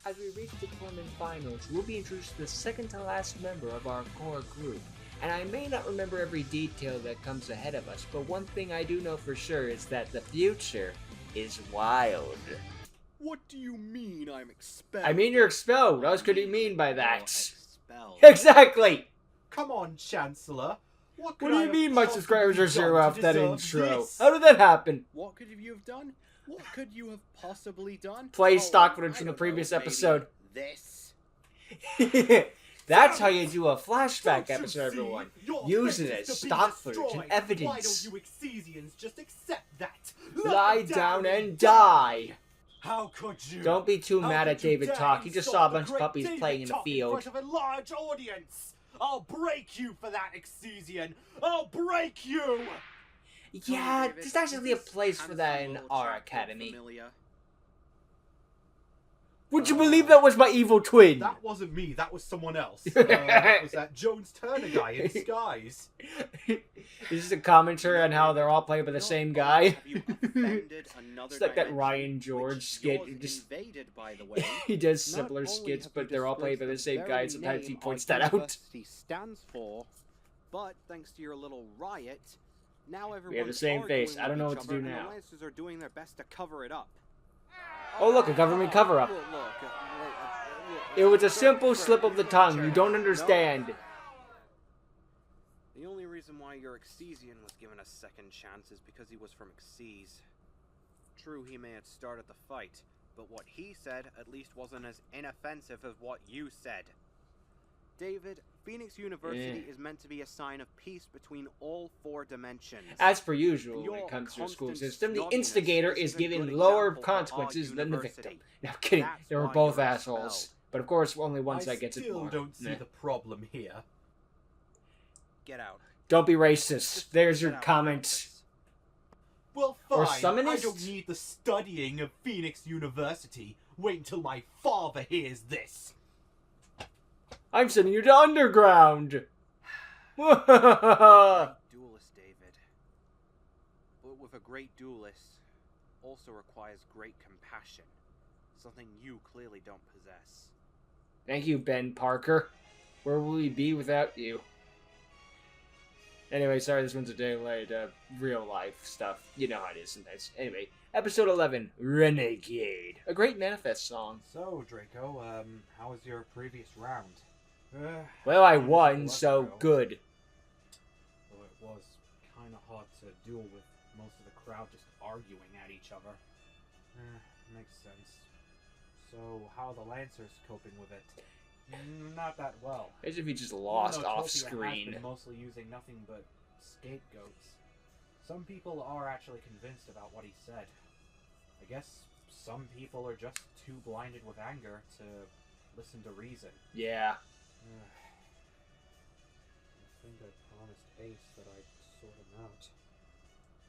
as we reach the tournament finals, we'll be introduced to the second to last member of our core group. And I may not remember every detail that comes ahead of us, but one thing I do know for sure is that the future is wild. What do you mean I'm expelled? I mean you're expelled. What else could you mean by that? Expelled. Exactly! Come on, Chancellor. What What do you mean my subscribers are zero after that intro? How did This? that happen? What could you have done? What could you have possibly done? Play Oh, stock footage I from the don't previous know, maybe episode. This. That's how you do a flashback Don't you episode, see? everyone. You're Use it expected as to be stock footage and destroyed. evidence. Why don't you Exesians just accept that? Lie down and die. How could you? Don't be too How mad could at you David dare talk. He just insult saw a the bunch of great puppies David playing in the talk field. In front of a large audience. I'll break you for that, Exesian. I'll break you. Yeah, David, there's actually a is this place for that in handsome our little chap academy. familiar? Would you believe that was my evil twin? That wasn't me. That was someone else. That was that Jones Turner guy in disguise. This is a commentary on how they're all played by the same guy. Have you offended another It's like that dimension, Ryan George which skit. yours He just invaded, by the way. he does Not similar only skits, have but you they're all played by the disgraced same guy. very And sometimes he name points our that out. university stands for, but thanks to your little riot, now everyone's the same arguing face. I don't with know each what to do other, and now. The Lancers are doing their best to cover it up. Oh look, a government cover-up. Look, It was a simple slip of the tongue. You don't understand. The only reason why your Exesian was given a second chance is because he was from Exes. True, he may have started the fight, but what he said at least wasn't as inoffensive as what you said. David, Phoenix University is meant to be a sign of peace between all four dimensions. As per usual, when it comes to a school system, the instigator is given lower consequences than the victim. No, I'm kidding. That's They were why both you're assholes. expelled. But of course, only one side gets I it still more. don't see Meh. the problem here. Get out. Don't be racist. Just There's get your out of comment. office. Well, Or fine. I summonist? don't need the studying of Phoenix University. Wait until my father hears this. I'm sending you to underground. You're a great duelist, David. But with a great duelist also requires great compassion. Something you clearly don't possess. Thank you, Ben Parker. Where will we be without you? Anyway, sorry this one's a day late. Real life stuff. You know how it is sometimes. Anyway, episode 11, Renegade. A great Manifest song. So, Draco, how was your previous round? Well, I Honestly, won, let's so go. good. Though it was kind of hard to duel with most of the crowd just arguing at each other. Makes sense. So, how are the Lancers coping with it? Not that well. As if he just lost Even though off Topia has screen. been mostly using nothing but scapegoats. Some people are actually convinced about what he said. I guess some people are just too blinded with anger to listen to reason. Yeah. I think I promised Ace that I'd sort him out.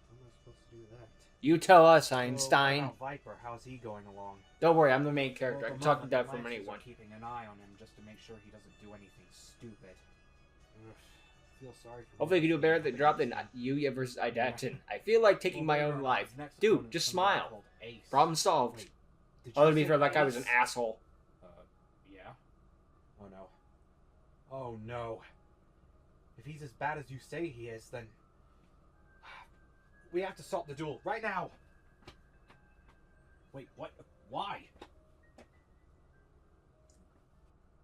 How am I supposed to do that? You tell us, So, Einstein. what about Viper, how's he going along? Don't worry, I'm the main character. Well, I at can the talk moment, that the from Lancers anyone. are keeping an eye on him just to make sure he doesn't do anything stupid. Feel sorry for Hopefully, you him. can do better than drop than you versus Idaten. I feel like taking my Well, own his life. next Dude, opponent's just some guy smile. called Ace. Problem solved. Wait, did you Other to be say fair, that guy was an Ace? asshole. Yeah? Oh no. Oh no. If he's as bad as you say he is, then... We have to stop the duel, right now! Wait, what? Why?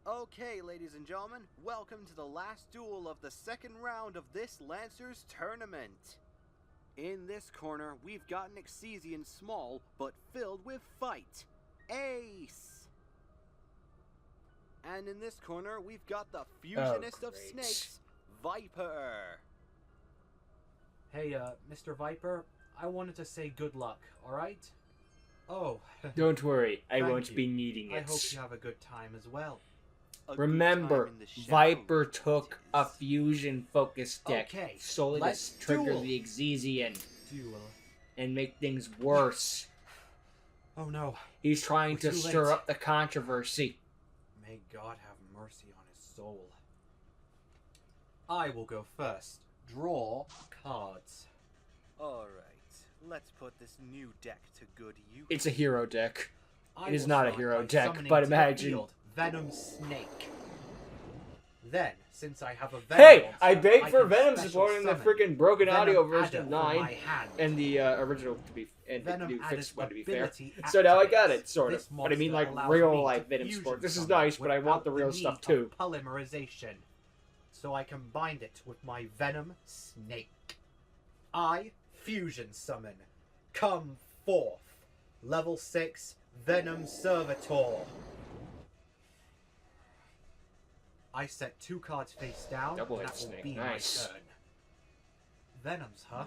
Okay, ladies and gentlemen, welcome to the last duel of the second round of this Lancers tournament. In this corner, we've got an Exesian small, but filled with fight. Ace! And in this corner, we've got the fusionist of great. snakes, Viper. Hey, Mr. Viper, I wanted to say good luck, alright? Oh, Don't worry, I Thank won't you. be needing I it. hope you have a good time as well. A good Remember, time in the shadows, Viper took it a is. fusion focus deck Okay, solely let's to trigger duel. the Exesian Duel. and make things worse. Oh no. He's trying We're to too stir late. up the controversy. May God have mercy on his soul. I will go first. Draw cards. Alright, let's put this new deck to good use. It's a hero deck. I It is will not a start hero by deck, summoning but to the imagine. field Venom Snake. Then, since I have a Venom Hey, monster, I begged for can Venom special support in the summon freaking broken Venom audio Adder version of from 9 my hand. and the original to be and the Venom new Adder's fixed one to be fair. ability So now I got activates. it, sort of. This But I mean, monster like allows real me life to Venom fusion support. This is summon nice, but I want the without real stuff need too. of polymerization. So I combined it with my Venom Snake. I fusion summon. Come forth. Level 6 Venom Servitor. I set 2 cards face down, Double and edged that will snake, be nice. my turn. Venoms, huh?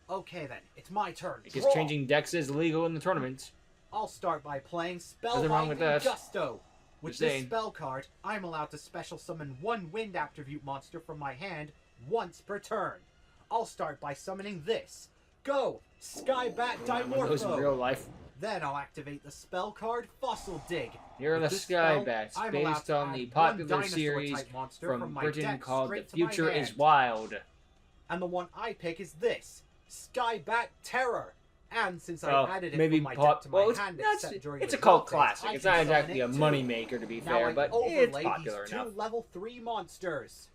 Okay then, it's my turn. Because Draw. changing decks is legal in the tournament. I'll start by playing Nothing wrong Spellbinding with that. Gusto. With Just this saying. spell card, I'm allowed to special summon 1 wind attribute monster from my hand once per turn. I'll start by summoning this. Go! Skybat One of those in real Dimorpho! life. Then I'll activate the spell card Fossil Dig. You're With the this spell, Skybats, I'm allowed based to on add the 1 popular dinosaur series type monster from my Britain deck called The straight to my Future is hand. Wild. And the one I pick is this. Skybat Terror. And since I Well, added it maybe from my pop. deck to my Well, hand it's except during a the cult draw phase, classic. I It's can not summon exactly it a too. moneymaker, to be Now fair, I but overlay it's popular these enough. 2 level 3 monsters.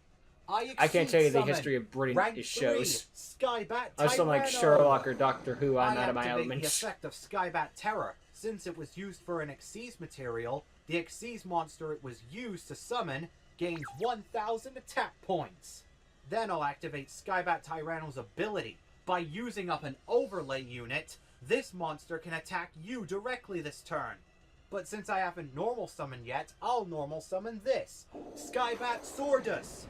I I can't tell you the summon history of Britain rank it 3, shows. Skybat I was like Tyranno. Sherlock or Doctor Who. I'm I out of my activate element. the effect of Skybat Terror. Since it was used for an Xyz material, the Xyz monster it was used to summon gains 1,000 attack points. Then I'll activate Skybat Tyranno's ability. By using up an overlay unit, this monster can attack you directly this turn. But since I haven't normal summoned yet, I'll normal summon this, Skybat Sordus.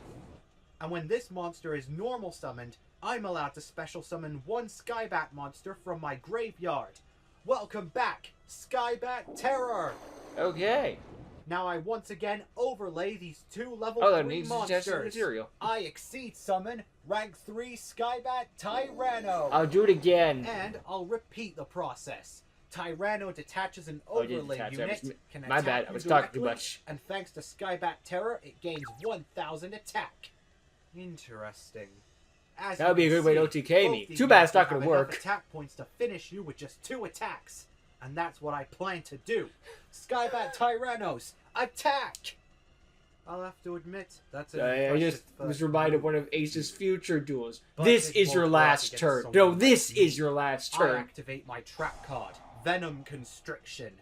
And when this monster is normal summoned, I'm allowed to special summon 1 Skybat monster from my graveyard. Welcome back, Skybat Terror! Okay. Now I once again overlay these 2 level Oh, that 3 needs suggested monsters. material. I exceed summon rank 3 Skybat Tyranno. I'll do it again. And I'll repeat the process. Tyranno detaches an Oh, it did overlay detach. unit. Can My attack bad, I you was talking too directly, much. And thanks to Skybat Terror, it gains 1,000 attack. Interesting. As That would you be a can good way to see, OTK both me. these Too bad it's not monsters gonna have enough work. attack points to finish you with just 2 attacks. And that's what I plan to do. Skybat Tyrannos, attack! I'll have to admit, that's an I impressive just first was reminded of move. one of Ace's future duels. But This it is your won't work last against turn. someone No, like this me. is your last I turn. activate my trap card, Venom Constriction.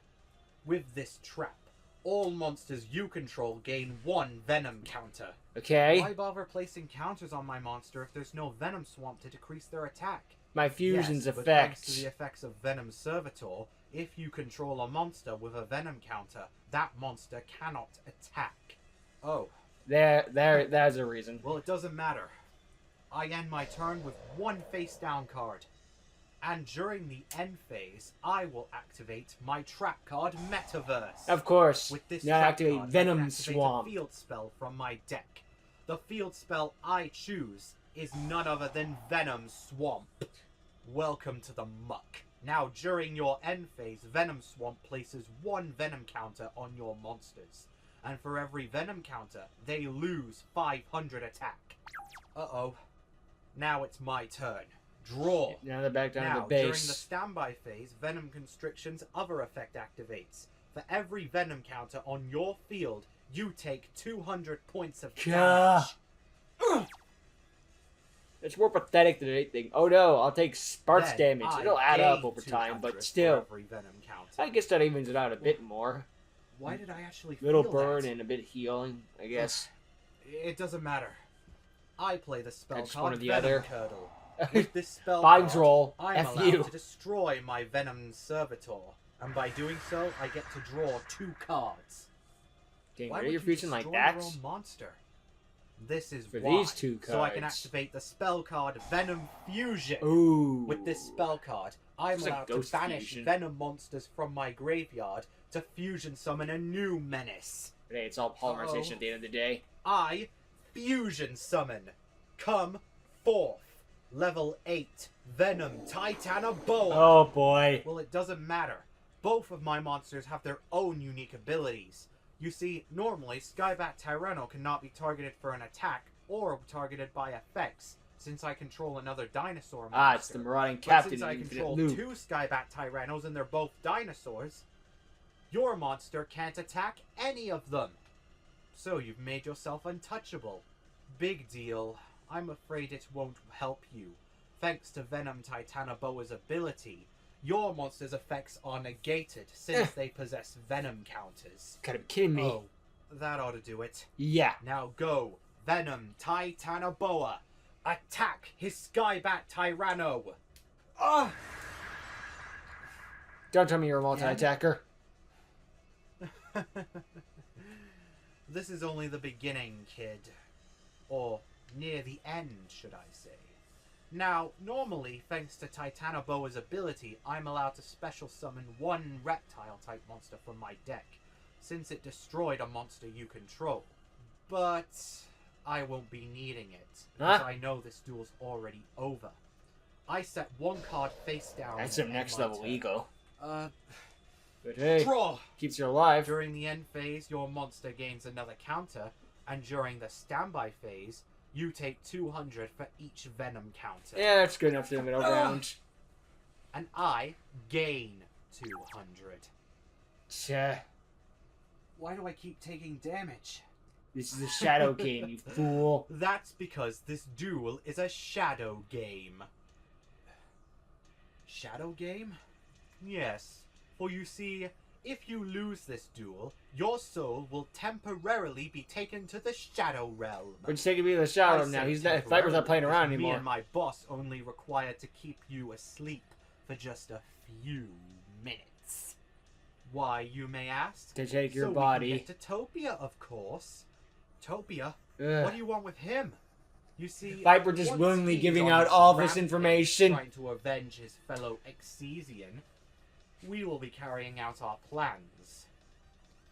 With this trap, all monsters you control gain 1 Venom counter. Okay? Why bother placing counters on my monster if there's no Venom Swamp to decrease their attack? My fusion's Yes, but thanks to effects. the effects of Venom Servitor, if you control a monster with a Venom counter, that monster cannot attack. Oh, There's a reason. well, it doesn't matter. I end my turn with 1 face down card. And during the end phase, I will activate my trap card Metaverse. Of course. With this Now I trap activate card, I Venom can activate Swamp. a field spell from my deck. The field spell I choose is none other than Venom Swamp. Welcome to the muck. Now, during your end phase, Venom Swamp places 1 Venom counter on your monsters. And for every Venom counter, they lose 500 attack. Uh-oh. Now it's my turn. Draw. Now they're back down Now, to the during base. the standby phase, Venom Constriction's other effect activates. For every Venom counter on your field, you take 200 points of Gah. damage. It's more pathetic than anything. Oh no, I'll take Sparks Then damage. I It'll add up gain over time, 200 but for still. every Venom counter. I guess that evens it out a bit more. Why did I actually Little feel burn that? and a bit healing, I guess. It doesn't matter. I play the spell Just one card or the Venom other. Curdle. With this spell Vibes card, roll. I'm F allowed you. to destroy my Venom Servitor. And by doing so, I get to draw 2 cards. Dang, Why are would you you fusion like destroy that? your own monster? This is For why. these 2 So I can cards. activate the spell card Venom Fusion. Ooh. With this spell card, I'm It's like allowed to Ghost banish Fusion. Venom monsters from my graveyard to fusion summon a new menace. But hey, it's all polymerization Uh-oh. at the end of the day. I fusion summon. Come forth. Level 8 Venom Titanoboa. Oh boy. Well, it doesn't matter. Both of my monsters have their own unique abilities. You see, normally Skybat Tyranno cannot be targeted for an attack or targeted by effects, since I control another dinosaur monster. Ah, it's the marauding But captain since I in Infinite control Loop. 2 Skybat Tyrannos and they're both dinosaurs, Your monster can't attack any of them. So you've made yourself untouchable. Big deal. I'm afraid it won't help you. Thanks to Venom Titanoboa's ability, your monster's effects are negated since they possess venom counters. Gotta be kidding me. Oh, that ought to do it. Yeah. Now go, Venom Titanoboa. Attack his Skybat Tyranno. Ah! Don't tell me you're a multi-attacker. This is only the beginning, kid. Or near the end, should I say. Now, normally, thanks to Titanoboa's ability, I'm allowed to special summon one reptile-type monster from my deck, since it destroyed a monster you control. But I won't be needing it, because I know this duel's already over. I set one card face down. That's some next level ego. But hey, draw! Keeps you alive. During the end phase, your monster gains another counter, and during the standby phase, you take 200 for each venom counter. Yeah, that's good enough to the middle round. And I gain 200. Tch. Why do I keep taking damage? This is a shadow game, you fool. That's because this duel is a shadow game. Shadow game? Yes. For you see, if you lose this duel, your soul will temporarily be taken to the Shadow Realm. We're just taking me to the shadow now. Viper's not playing around anymore. Me and my boss only required to keep you asleep for just a few minutes. Why, you may ask? To take your so body. We can get to Topia, of course. Topia? Ugh. What do you want with him? You see, Viper just once willingly he's giving on out his all this rampage information. trying to avenge his fellow Exesian, we will be carrying out our plans.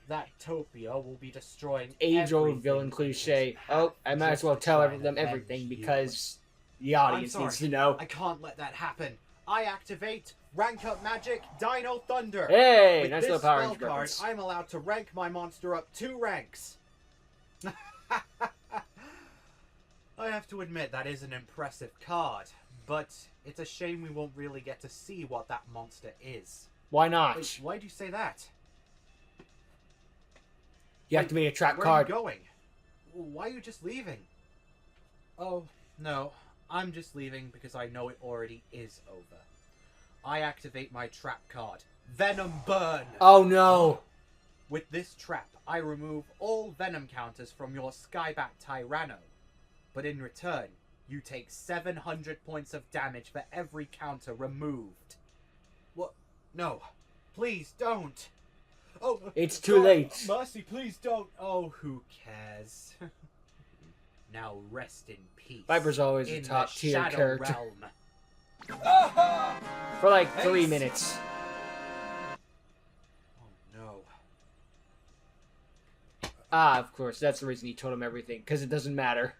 That Topia will be destroying Age-old villain cliche. Oh, I might as well tell them everything because the audience needs to know. I can't let that happen. I activate Rank Up Magic Dino Thunder. Hey, With nice this little power spell card, reference. I'm allowed to rank my monster up 2 ranks. I have to admit that is an impressive card, but it's a shame we won't really get to see what that monster is. Why not? Wait, why do you say that? You activate a trap Where card. are you going? Why are you just leaving? Oh, no. I'm just leaving because I know it already is over. I activate my trap card. Venom Burn! Oh no! With this trap, I remove all venom counters from your Skybat Tyranno. But in return, you take 700 points of damage for every counter removed. What? No. Please don't. Oh, It's too God, late. Mercy, please don't. Oh, who cares? Now rest in peace. Viper's always a in the top tier Shadow character. Realm. For like 3 Ace. minutes. Oh no. Ah, of course, that's the reason he told him everything, because it doesn't matter.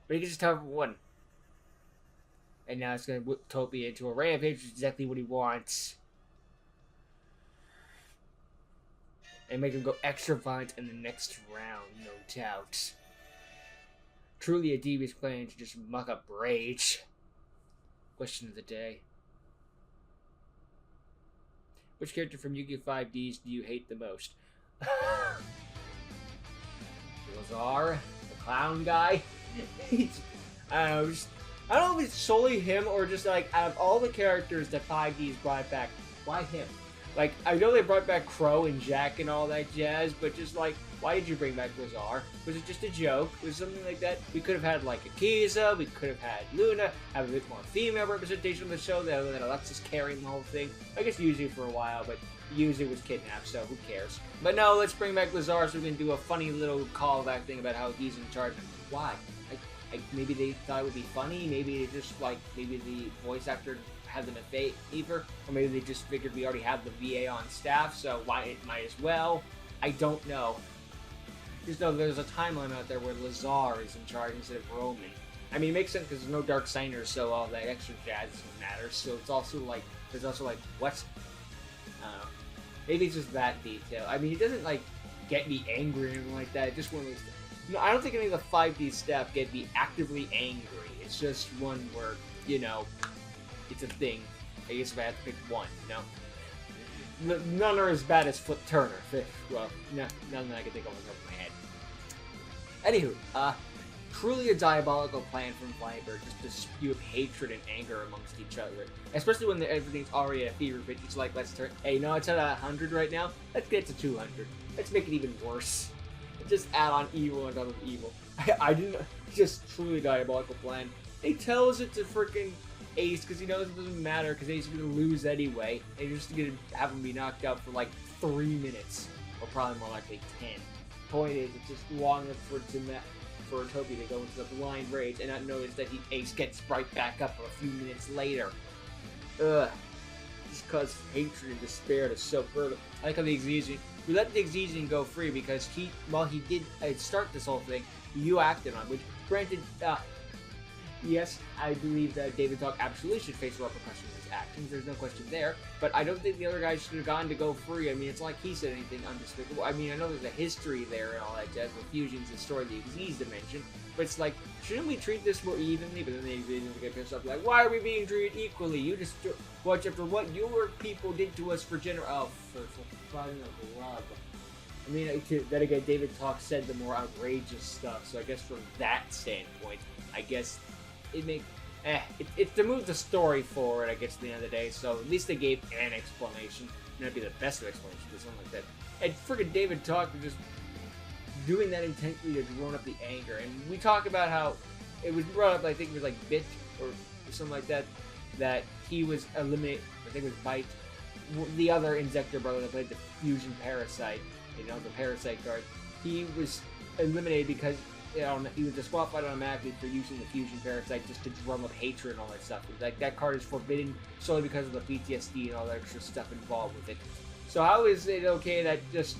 But he can just tell everyone. And now it's going to whip Topia into a rampage, which is exactly what he wants. And make him go extra violent in the next round, no doubt. Truly a devious plan to just muck up Rage. Question of the day. Which character from Yu-Gi-Oh! 5Ds do you hate the most? Lazar? The clown guy? I don't know, I don't know if it's solely him or just like, out of all the characters that 5Ds brought back, why him? Like, I know they brought back Crow and Jack and all that jazz, but just like, why did you bring back Lazar? Was it just a joke? Was it something like that? We could have had like Akiza, we could have had Luna, have a bit more female representation of the show other than Alexis carrying the whole thing. I guess Yuzu for a while, but Yuzu was kidnapped, so who cares? But no, let's bring back Lazar so we can do a funny little callback thing about how he's in charge. Why? Maybe they thought it would be funny, maybe they just like, maybe the voice actor had them a favor, or maybe they just figured we already have the VA on staff, so why it might as well. I don't know. Just know there's a timeline out there where Lazar is in charge instead of Roman. I mean, it makes sense because there's no Dark Signers, so all that extra jazz doesn't matter. So it's also like, there's also like, what? I don't know. Maybe it's just that detail. I mean, it doesn't like get me angry or anything like that. It's just one of those. You know, I don't think any of the 5D staff get me actively angry. It's just one where, you know, it's a thing. I guess if I have to pick one, you know? none are as bad as Flip Turner. Well, none that I can think of off the top of my head. Anywho, truly a diabolical plan from Viper, just to spew up hatred and anger amongst each other. Especially when everything's already at a fever pitch. It's like, let's turn, hey, no, it's at 100 right now. Let's get to 200. Let's make it even worse. Just add on evil on top of evil. I didn't, just truly diabolical plan. He tells it to freaking Ace because he knows it doesn't matter because Ace is going to lose anyway. And you're just going to have him be knocked out for like 3 minutes. Or probably more likely 10. Point is, it's just long enough for Utopia to go into the blind rage and not notice that Ace gets right back up a few minutes later. Ugh. Just cause hatred and despair to so further. I like how the Exesian, we let the Exesian go free because he did start this whole thing, you acted on, which granted, yes, I believe that David Talk absolutely should face repercussions of his actions, there's no question there, but I don't think the other guys should have gone to go free. I mean, it's like he said anything undespicable. I mean, I know there's a history there and all that jazz with fusions and story the Xyz dimension, but it's like, shouldn't we treat this more evenly? But then the Xyz get pissed off, like, why are we being treated equally? You just watch after what your people did to us for for fun of love. I mean, then again, David Talk said the more outrageous stuff, so I guess from that standpoint, I guess it's to move the story forward, I guess, at the end of the day, so at least they gave an explanation. It might be the best of explanations, but something like that. And friggin' David Talk was just doing that intently to drone up the anger, and we talk about how it was brought up, I think it was like Bit, or something like that, that he was eliminated, I think it was Bite, the other Inzector brother that played the Fusion Parasite, you know, the Parasite card. He was eliminated because he was disqualified automatically for using the Fusion Parasite just to drum up hatred and all that stuff. Like, that card is forbidden solely because of the PTSD and all that extra stuff involved with it. So how is it okay that just...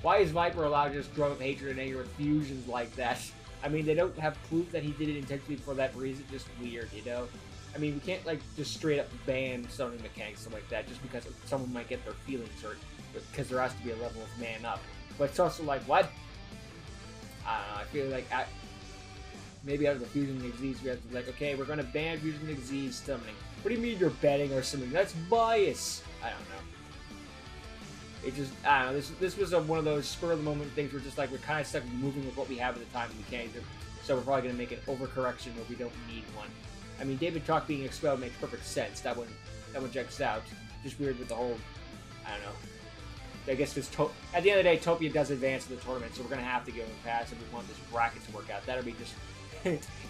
Why is Viper allowed to just drum up hatred and anger with fusions like that? I mean, they don't have proof that he did it intentionally for that reason. Just weird, you know? I mean, we can't, like, just straight up ban summoning mechanics, something like that, just because someone might get their feelings hurt. Because there has to be a level of man up. But it's also like, what? I don't know, I feel like maybe out of the Fusion Xyz, we have to be like, okay, we're going to ban Fusion Xyz summoning. What do you mean you're banning or something? That's bias! I don't know. It just, I don't know, this was one of those spur-of-the-moment things where just like, we're kind of stuck moving with what we have at the time and we can't, so we're probably going to make an overcorrection where we don't need one. I mean, David Talk being expelled makes perfect sense, that one checks out. Just weird with the whole, I don't know. I guess because at the end of the day, Topia does advance to the tournament, so we're going to have to give him a pass if we want this bracket to work out. That'll be just...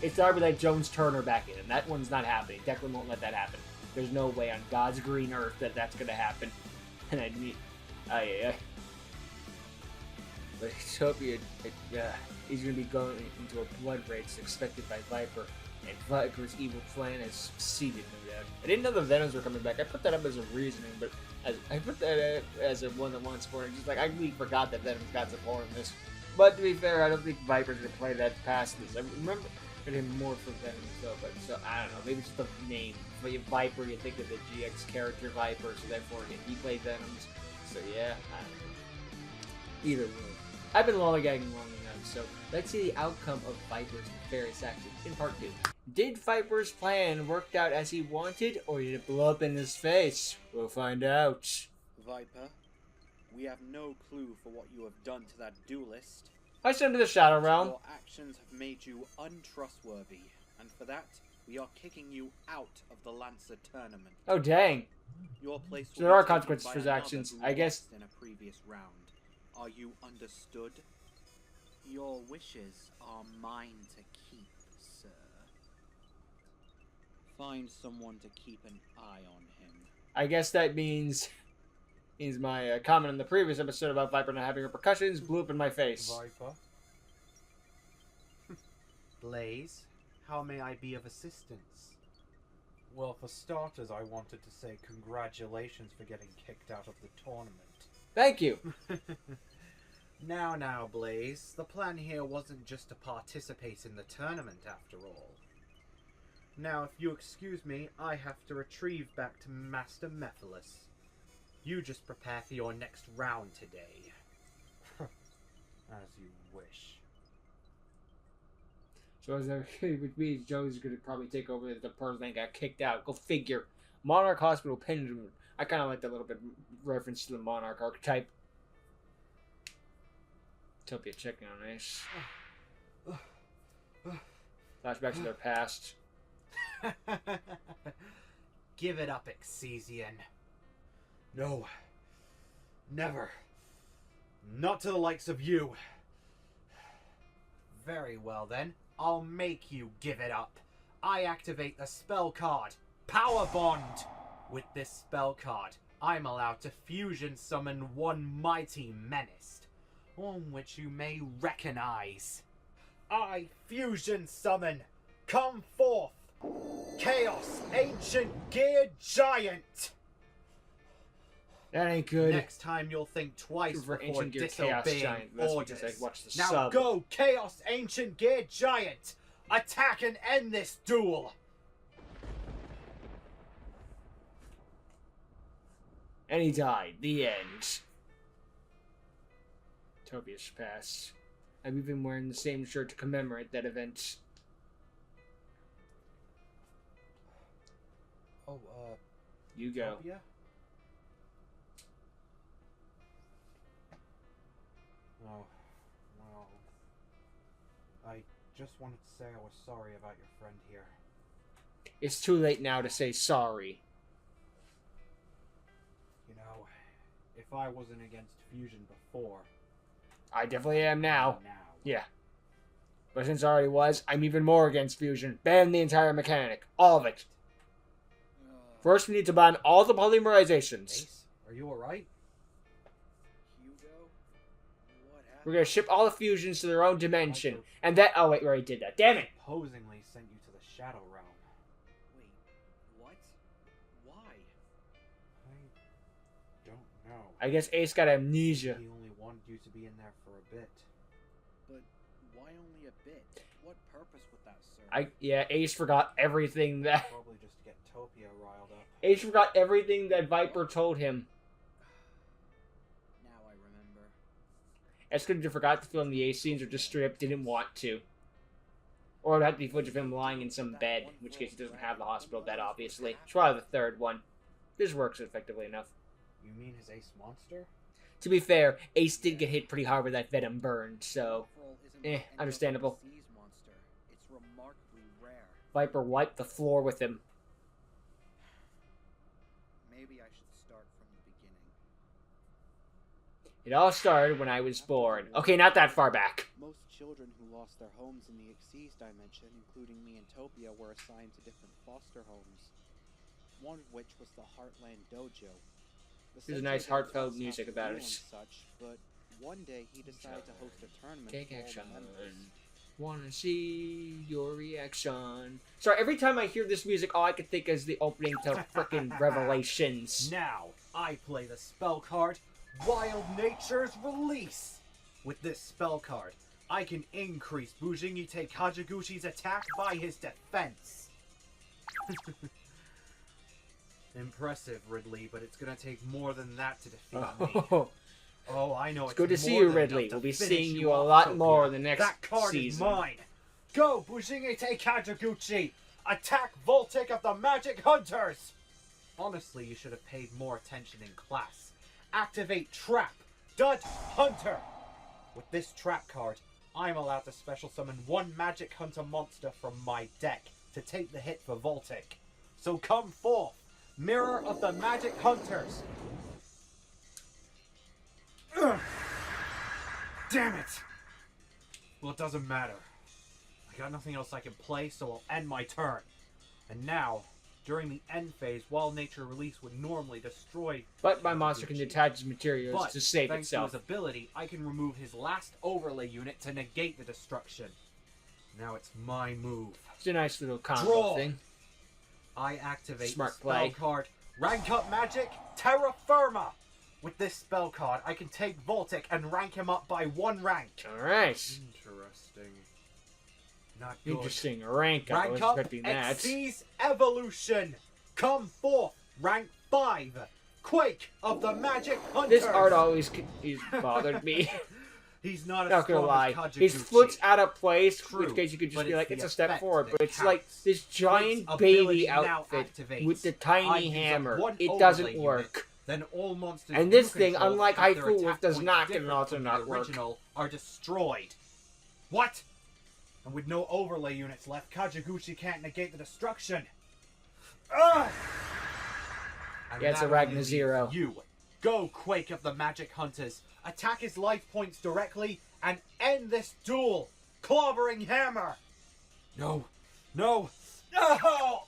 it's either let Jones Turner back in, and that one's not happening. Declan won't let that happen. There's no way on God's green earth that that's going to happen. And I mean... But Topia, he's going to be going into a blood rage expected by Viper, and Viper's evil plan has succeeded, no doubt. I didn't know the Venoms were coming back. I put that up as a reasoning, but I put that as a one-on-one support. Just like, I really forgot that Venoms got support in this. But to be fair, I don't think Viper's going to play that past this. I remember him more for Venoms, though, but so, I don't know. Maybe it's the name. But Viper, you think of the GX character Viper, so therefore he played Venoms. So yeah, I don't know. Either way. I've been lollygagging long enough, so let's see the outcome of Viper's nefarious actions in part 2. Did Viper's plan work out as he wanted, or did it blow up in his face? We'll find out. Viper, we have no clue for what you have done to that duelist. I sent him to the Shadow Realm. Your actions have made you untrustworthy, and for that, we are kicking you out of the Lancer tournament. Oh dang. Your place So there are consequences for his actions, I guess. In a previous round. Are you understood? Your wishes are mine to keep, sir. Find someone to keep an eye on him. I guess that means my comment in the previous episode about Viper not having repercussions blew up in my face. Viper. Blaze, how may I be of assistance? Well, for starters, I wanted to say congratulations for getting kicked out of the tournament. Thank you. Now, Blaze, the plan here wasn't just to participate in the tournament after all. Now, if you excuse me, I have to retrieve back to Master Mephiles. You just prepare for your next round today. As you wish. So which means Joe's going to probably take over the person that got kicked out. Go figure. Monarch Hospital Pendulum I kind of like that little bit of reference to the Monarch archetype. Topia checking on Ace. Flashback to their past. Give it up, Exesian. No. Never. Not to the likes of you. Very well then. I'll make you give it up. I activate the spell card, Power Bond. With this spell card, I'm allowed to fusion summon one mighty menace, on which you may recognize. I fusion summon, come forth, Chaos Ancient Gear Giant. That ain't good. Next time you'll think twice For before Ancient Gear Chaos disobeying Giant. That's orders. because I watched the Now sub. go, Chaos Ancient Gear Giant! Attack and end this duel! And he died. The end. Topia's passed. I'm even wearing the same shirt to commemorate that event. Oh, Yugioh. Yeah? Oh, well... I just wanted to say I was sorry about your friend here. It's too late now to say sorry. You know, if I wasn't against fusion before... I definitely am now. Now. Yeah. But since I already was, I'm even more against fusion. Ban the entire mechanic. All of it. First, we need to ban all the polymerizations. Ace, are you alright? Hugo? What happened? We're gonna ship all the fusions to their own dimension. And that... Oh, wait, we already did that. Damn it! Supposedly sent you to the Shadow Realm. Wait, what? Why? I don't know. I guess Ace got amnesia. He only wanted you to be in there for a bit. But why only a bit? What purpose would that serve? Yeah, Ace forgot everything that... Probably just to get Topia riled up. Ace forgot everything that Viper told him. Now I remember. Ace could have forgot to film the Ace scenes or just straight up didn't want to. Or it would have to be footage of him lying in some bed, in which case he doesn't have the hospital bed, obviously. It's probably the third one. This works effectively enough. You mean his Ace monster? To be fair, Ace did get hit pretty hard with that venom burn, so... understandable. Monster. It's remarkably rare. Viper wiped the floor with him. Maybe I should start from the beginning. It all started when I was born. Okay, not that far back. Most children who lost their homes in the Xyz dimension, including me and Topia, were assigned to different foster homes. One of which was the Heartland Dojo. There's a nice heartfelt music about it. Such, but one day he decided to host a tournament Take for all the action. members. Wanna see your reaction. Sorry, every time I hear this music, all I can think is the opening to frickin' Revelations. Now, I play the spell card, Wild Nature's Release. With this spell card, I can increase Bujingite Kajigushi's attack by his defense. Impressive, Ridley, but it's gonna take more than that to defeat me. Oh, I know. It's good to see you, Ridley. We'll be seeing you a lot more in the next That card season. is mine. Go, Bujingite Kajiguchi! Attack Voltic of the Magic Hunters! Honestly, you should have paid more attention in class. Activate Trap, Dud Hunter! With this trap card, I'm allowed to special summon one Magic Hunter monster from my deck to take the hit for Voltic. So come forth, Mirror of the Magic Hunters! Ugh. Damn it! Well, it doesn't matter. I got nothing else I can play, so I'll end my turn. And now, during the end phase, Wild Nature Release would normally destroy... But my monster can detach its materials But, to save thanks itself. to his ability, I can remove his last overlay unit to negate the destruction. Now it's my move. It's a nice little combo Draw. thing. I activate Smart the spell play. card, Rank Up Magic, Terra Firma! With this spell card, I can take Voltic and rank him up by 1 rank. Alright. Interesting. Not good. Interesting. Rank up. I was Rank up expecting that. Xyz Evolution! Come forth, rank 5! Quake of the Magic Hunters! This art always bothered me. He's not as Not gonna strong lie, as Kajaguchi. his foot's out of place, in True, which case you could just but be it's like, the it's a step effect forward. that But it's like counts. this giant Quake's baby ability now outfit activates. with the I tiny use up hammer. one It overlay doesn't unit, work. Then all monsters And this you thing, control unlike that have their Haifu, attack does points not get an different from alternate the work. original are destroyed. What? And with no overlay units left, Kajaguchi can't negate the destruction. Ugh! And Yeah, it's that a Ragnar only leaves Zero. You go, Quake of the Magic Hunters. Attack his life points directly and end this duel. Clobbering hammer. No, no, no!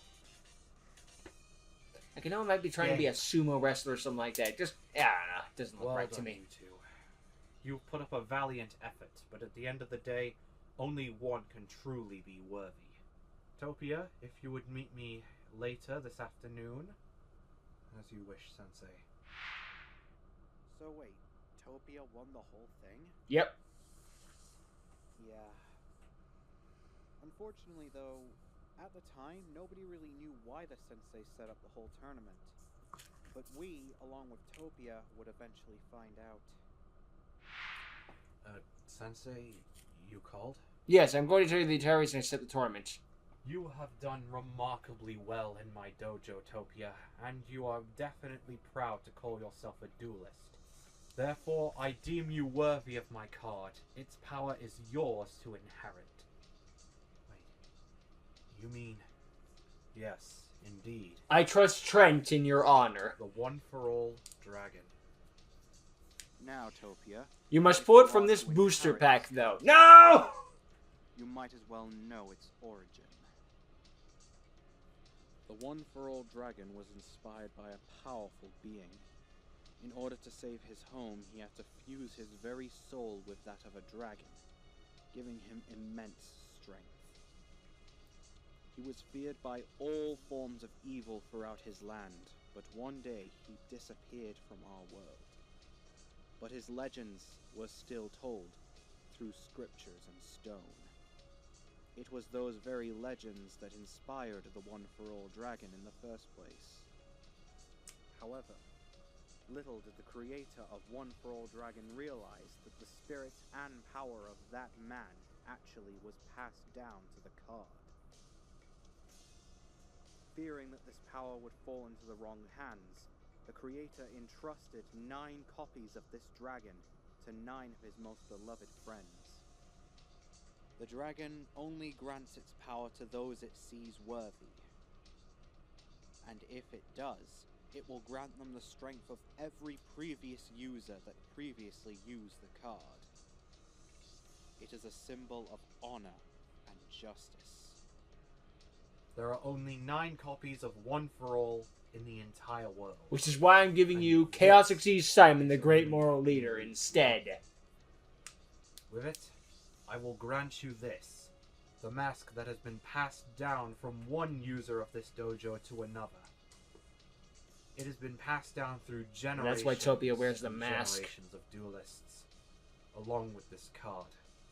Like, I know it might be trying to be a sumo wrestler or something like that. Just, I don't know. It doesn't look Well right to done, me. you two. You've put up a valiant effort, but at the end of the day, only one can truly be worthy. Topia, if you would meet me later this afternoon. As you wish, Sensei. So wait, Topia won the whole thing? Yep. Yeah. Unfortunately, though, at the time, nobody really knew why the sensei set up the whole tournament. But we, along with Topia, would eventually find out. Sensei, you called? Yes, I'm going to tell you the entire reason I set the tournament. You have done remarkably well in my dojo, Topia, and you are definitely proud to call yourself a duelist. Therefore, I deem you worthy of my card. Its power is yours to inherit. Wait, you mean... Yes, indeed. I trust Trent in your honor. The one-for-all dragon. Now, Topia, You must pull it from this booster pack, though. No! you might as well know its origin. The one-for-all dragon was inspired by a powerful being. In order to save his home, he had to fuse his very soul with that of a dragon, giving him immense strength. He was feared by all forms of evil throughout his land, but one day he disappeared from our world. But his legends were still told through scriptures and stone. It was those very legends that inspired the one-for-all dragon in the first place. However, little did the creator of One-for-All Dragon realize that the spirit and power of that man actually was passed down to the card. Fearing that this power would fall into the wrong hands, the creator entrusted 9 copies of this dragon to 9 of his most beloved friends. The dragon only grants its power to those it sees worthy. And if it does, it will grant them the strength of every previous user that previously used the card. It is a symbol of honor and justice. There are only 9 copies of One-for-All in the entire world. Which is why I'm giving you Chaos Exceeds Simon, the Great Moral Leader, instead. With it, I will grant you this. The mask that has been passed down from one user of this dojo to another. It has been passed down through generations. That's why Topia wears the and mask. Generations of duelists, along with this card.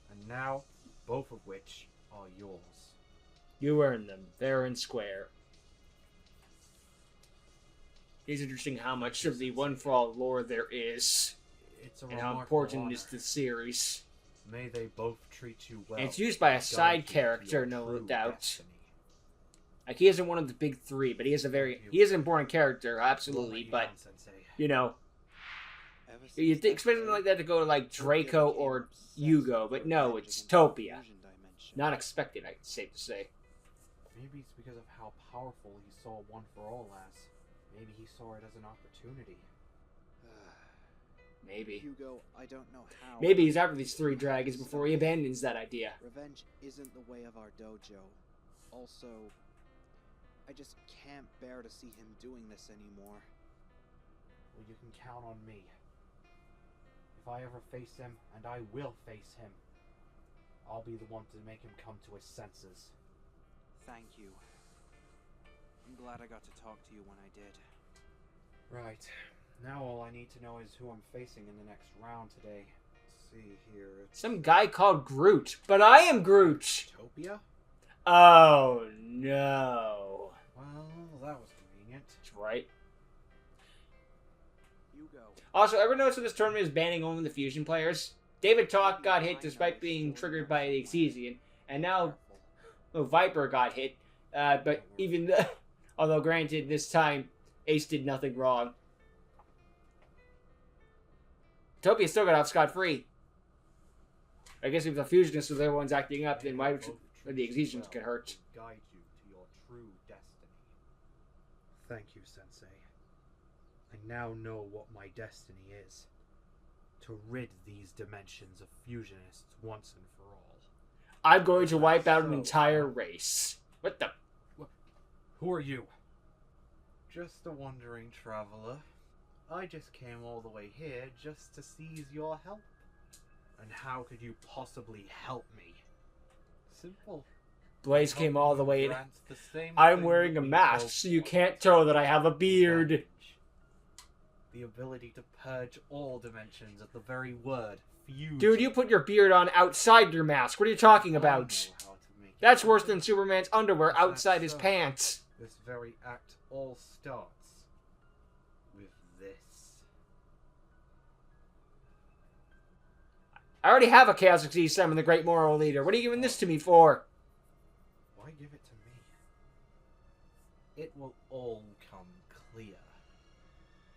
And now, both of which are yours. You earned them, fair and square. It's interesting how much of the One-for-All lore there is, It's a and how remarkable important honor. it is to the series. May they both treat you well. And it's used by a Guide side you to character, your no true doubt. destiny. Like, he isn't one of the big 3, but he is he is an important character, absolutely, but, you know, you'd expect something like that to go to, like, Draco or Yugioh, but no, it's Topia. Not expected, it's safe to say. Maybe it's because of how powerful he saw One-for-All as. Maybe he saw it as an opportunity. Maybe. Hugo, I don't know how. Maybe he's after these 3 dragons before he abandons that idea. Revenge isn't the way of our dojo. Also, I just can't bear to see him doing this anymore. Well, you can count on me. If I ever face him, and I will face him, I'll be the one to make him come to his senses. Thank you. I'm glad I got to talk to you when I did. Right. Now all I need to know is who I'm facing in the next round today. Let's see here. It's Some guy called Groot, but I am Groot! Topia? Oh, no. Well, that was convenient. That's right. Hugo. Also, ever notice that this tournament is banning only the fusion players? David Talk got hit despite being triggered by the Exesian, and now Viper got hit. But even although granted, this time Ace did nothing wrong. Topia still got off scot-free. I guess if the Fusionists were the ones acting up, then why would the Exesians get hurt? Guide you to your true destiny. Thank you, Sensei. I now know what my destiny is. To rid these dimensions of fusionists once and for all. I'm going to wipe out an entire race. What the? Who are you? Just a wandering traveler. I just came all the way here just to seize your help. And how could you possibly help me? Simple. Blaze came all the way in. Grants the same I'm thing wearing that a we mask, both so you want. can't tell that I have a beard. The ability to purge all dimensions at the very word fusion. Dude, you put your beard on outside your mask. What are you talking I about? know how to make it That's worse happen. than Superman's underwear Is that outside his so? pants. This very act all starts with this. I already have a Chaos Exceed Summon, the Great Moral Leader. What are you giving this to me for? Why give it to me? It will all come clear.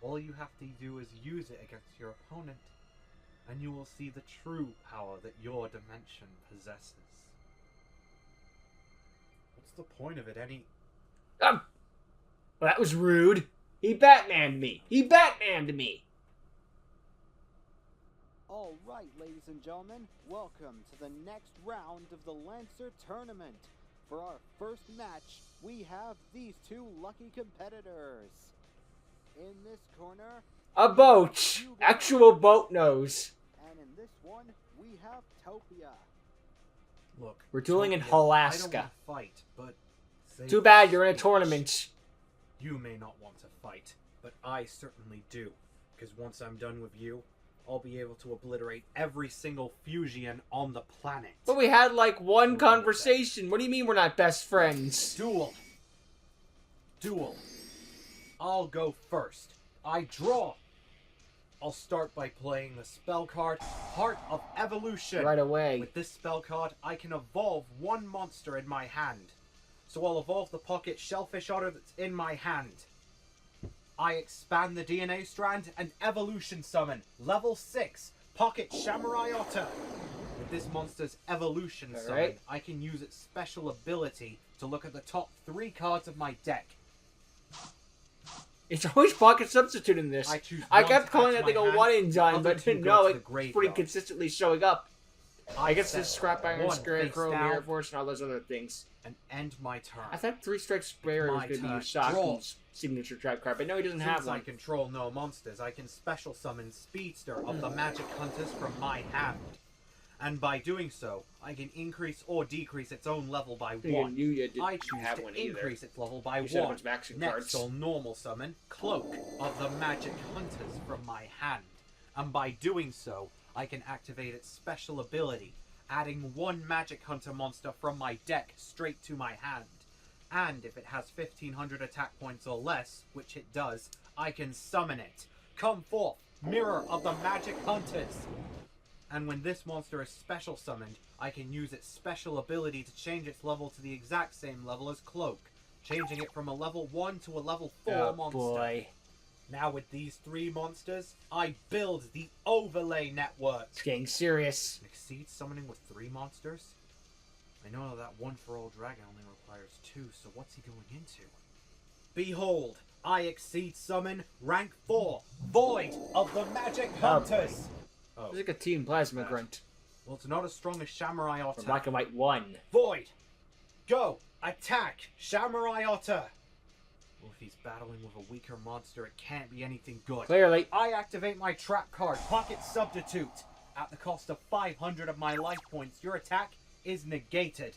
All you have to do is use it against your opponent, and you will see the true power that your dimension possesses. What's the point of it Well, that was rude. He Batmaned me. He Batmaned me. All right, ladies and gentlemen, welcome to the next round of the Lancer Tournament. For our first match, we have these two lucky competitors. In this corner, A boat. Actual boat nose. and in this one, we have Topia. Look, We're dueling in Topia, I don't Alaska. want to fight, but save Too bad the you're in a speech. tournament. You may not want to fight, but I certainly do. Because once I'm done with you, I'll be able to obliterate every single fusion on the planet. But we had like one Okay, conversation. What do you mean we're not best friends? Duel. Duel. I'll go first. I draw. I'll start by playing the spell card, Heart of Evolution. Right away. With this spell card, I can evolve one monster in my hand. So I'll evolve the pocket Shellfish Otter that's in my hand. I expand the DNA strand and evolution summon. Level 6, Pocket Samurai Otter. With this monster's evolution summon, Alright. I can use its special ability to look at the top 3 cards of my deck. It's always pocket substitute in this. I choose I one kept to calling add that to thing my a hand, one in the time, other but 2 go no, to the it's graveyard. pretty consistently showing up. I guess set the Scrap Iron one Scarecrow, face down Air Force, and all those other things. and end my turn. I thought 3-Strike Sprayer was my going to be turn. Yusaki's signature trap card, but no, he doesn't have Since I one. control no monsters, I can special summon Speedster of the Magic Hunters from my hand. And by doing so, I can increase or decrease its own level by one. You didn't I choose have to one either. increase its level by You said a one. bunch of action Next, cards. I'll normal summon Cloak of the Magic Hunters from my hand. And by doing so, I can activate its special ability, adding one Magic Hunter monster from my deck straight to my hand. And if it has 1500 attack points or less, which it does, I can summon it. Come forth, Mirror of the Magic Hunters! And when this monster is special summoned, I can use its special ability to change its level to the exact same level as Cloak, changing it from a level 1 to a level 4 Oh monster. boy. Now with these 3 monsters, I build the overlay network. It's getting serious. Exceed summoning with 3 monsters? I know that one for all dragon only requires 2, so what's he going into? Behold, I exceed summon rank 4, Void of the Magic Hunters! Oh, It's like a Team Plasma Grunt well, it's not as strong as Samurai from Otter. Black and White 1. Void! Go! Attack! Samurai Otter! Well, if he's battling with a weaker monster, it can't be anything good. Clearly. I activate my trap card, Pocket Substitute. At the cost of 500 of my life points, your attack is negated.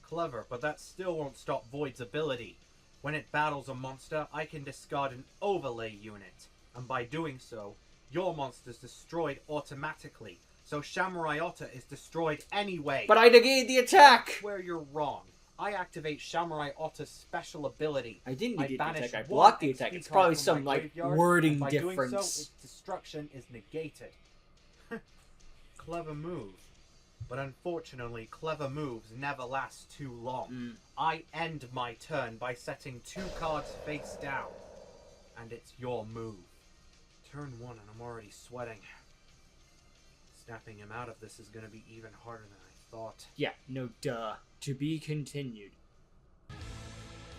Clever, but that still won't stop Void's ability. When it battles a monster, I can discard an overlay unit. And by doing so, your monster's destroyed automatically. So Samurai Otter is destroyed anyway. But I negated the attack! That's where you're wrong. I activate Samurai Otter's special ability. I didn't negate the banish attack, I one blocked the XP attack. It's card probably from some, my like, graveyard, wording and by doing so, difference. its destruction is negated. clever move. But unfortunately, clever moves never last too long. I end my turn by setting 2 cards face down. And it's your move. Turn 1 and I'm already sweating. Snapping him out of this is going to be even harder than I thought. Yeah, no duh. To be continued.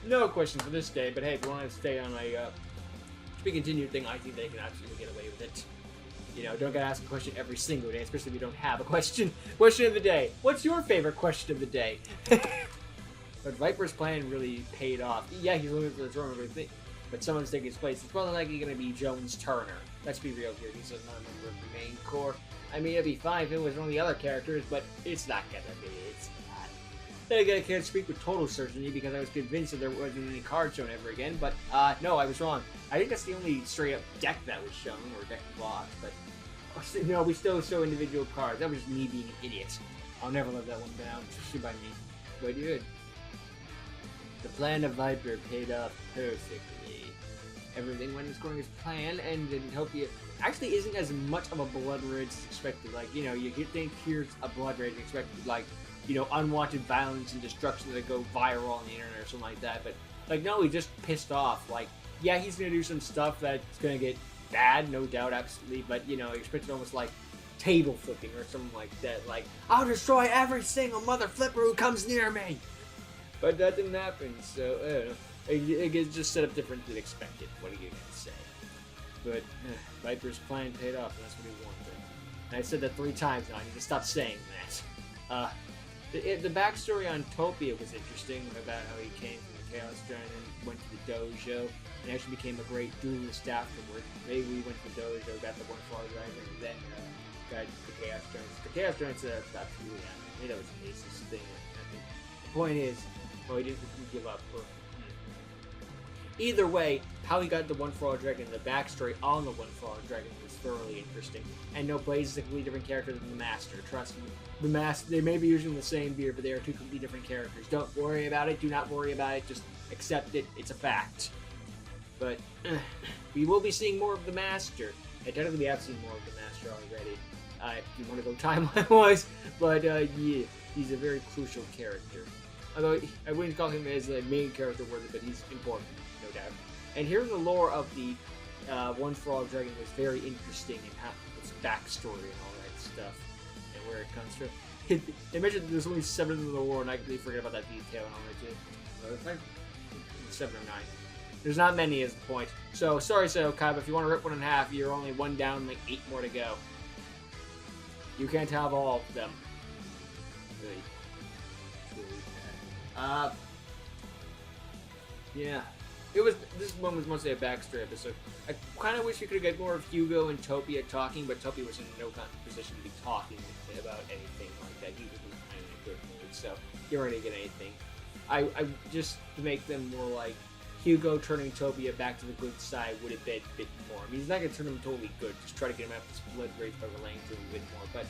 No question for this day, but hey, if you want to stay on a to be continued thing, I think they can absolutely get away with it. You know, don't gotta ask a question every single day, especially if you don't have a question. Question of the day. What's your favorite question of the day? But Viper's plan really paid off. Yeah, he's looking for the throne and everything, but someone's taking his place. It's probably likely going to be Jones Turner. Let's be real here. He's not a member of the main core. I mean, it'd be fine if it was one of the other characters, but it's not gonna be. It's not. Then again, I can't speak with total certainty because I was convinced that there wasn't any card shown ever again, but no, I was wrong. I think that's the only straight-up deck that was shown, or deck box, but no, we still show individual cards. That was just me being an idiot. I'll never let that one down, especially by me. But good. The plan of Viper paid off perfectly. Everything went according as planned, and Utopia actually isn't as much of a blood rage as expected. Like, you know, you think here's a blood rage expected, like, you know, unwanted violence and destruction that go viral on the internet or something like that. But, like, no, he just pissed off. Like, yeah, he's gonna do some stuff that's gonna get bad, no doubt, absolutely. But, you know, expected almost like table flipping or something like that. Like, I'll destroy every single mother flipper who comes near me. But that didn't happen, so I don't know. It just set up different than expected. What are you gonna say? But Viper's plan paid off, and that's what he wanted. And I said that 3 times now. I need to stop saying that. The backstory on Topia was interesting about how he came from the Chaos Giant and went to the dojo and actually became a great duelist afterward. Maybe we went to the dojo, got the one far driver, and then got the Chaos Giants. The Chaos Giants absolutely. I mean, that was the easiest thing. I think the point is, well, he didn't give up. Either way, how he got the One For All Dragon and the backstory on the One For All Dragon was thoroughly interesting. And no, Blaze is a completely different character than the Master. Trust me. The Master, they may be using the same beer, but they are 2 completely different characters. Don't worry about it. Do not worry about it. Just accept it. It's a fact. But we will be seeing more of the Master. And technically, we have seen more of the Master already. If you want to go timeline-wise. But yeah, he's a very crucial character. Although I wouldn't call him as a main character worthy, but he's important. No doubt. And hearing the lore of the One For All Dragon was very interesting and how its backstory and all that stuff and where it comes from. They mentioned that there's only 7 in the lore, and I completely forget about that detail and all that too. 7 or 9. There's not many is the point. So sorry, Seokai, but if you want to rip one in half, you're only 1 down, like 8 more to go. You can't have all of them. Really. Yeah. This one was mostly a backstory episode. I kind of wish we could get more of Hugo and Topia talking, but Topia was in no kind of position to be talking about anything like that. He was kind of in a good mood, so you weren't going to get anything. I just to make them more like Hugo turning Topia back to the good side would have been a bit more. I mean, he's not going to turn him totally good. Just try to get him out of this blood rage by relaying to him a bit more, but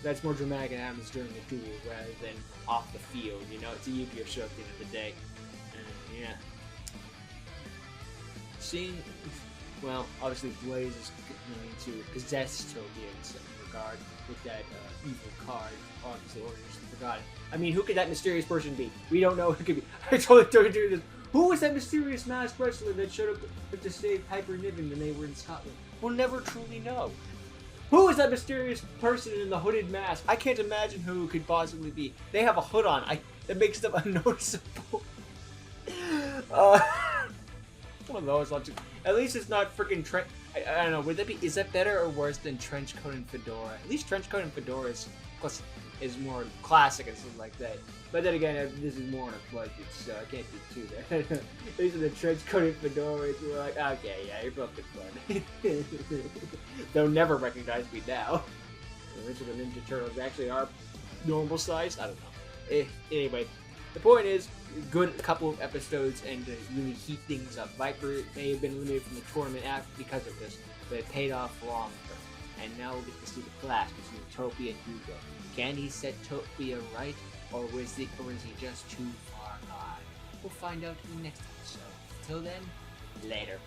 that's more dramatic and happens during the duel rather than off the field. You know, it's a Yugioh show at the end of the day. And yeah. Seeing, well, obviously Blaze is going to possess Topia in some regard with that evil card, obviously, or just forgotten. I mean, who could that mysterious person be? We don't know who it could be. I totally don't do this. Who was that mysterious masked wrestler that showed up to save Piper Niven when they were in Scotland? We'll never truly know. Who is that mysterious person in the hooded mask? I can't imagine who it could possibly be. They have a hood on. That makes them unnoticeable. One of those. At least it's not freaking trench. I don't know. Would that be? Is that better or worse than trench coat and fedora? At least trench coat and fedora is more classic and something like that. But then again, this is more on a budget, so I can't do too bad. These are the trench coat and fedoras. We're like, okay, yeah, you're both good fun. They'll never recognize me now. The original Ninja Turtles actually are normal size. I don't know. Anyway. The point is, good couple of episodes and to really heat things up. Viper may have been eliminated from the tournament because of this, but it paid off long term. And now we'll get to see the clash between Topia and Hugo. Can he set Topia right, or is he just too far gone? We'll find out in the next episode. Till then, later.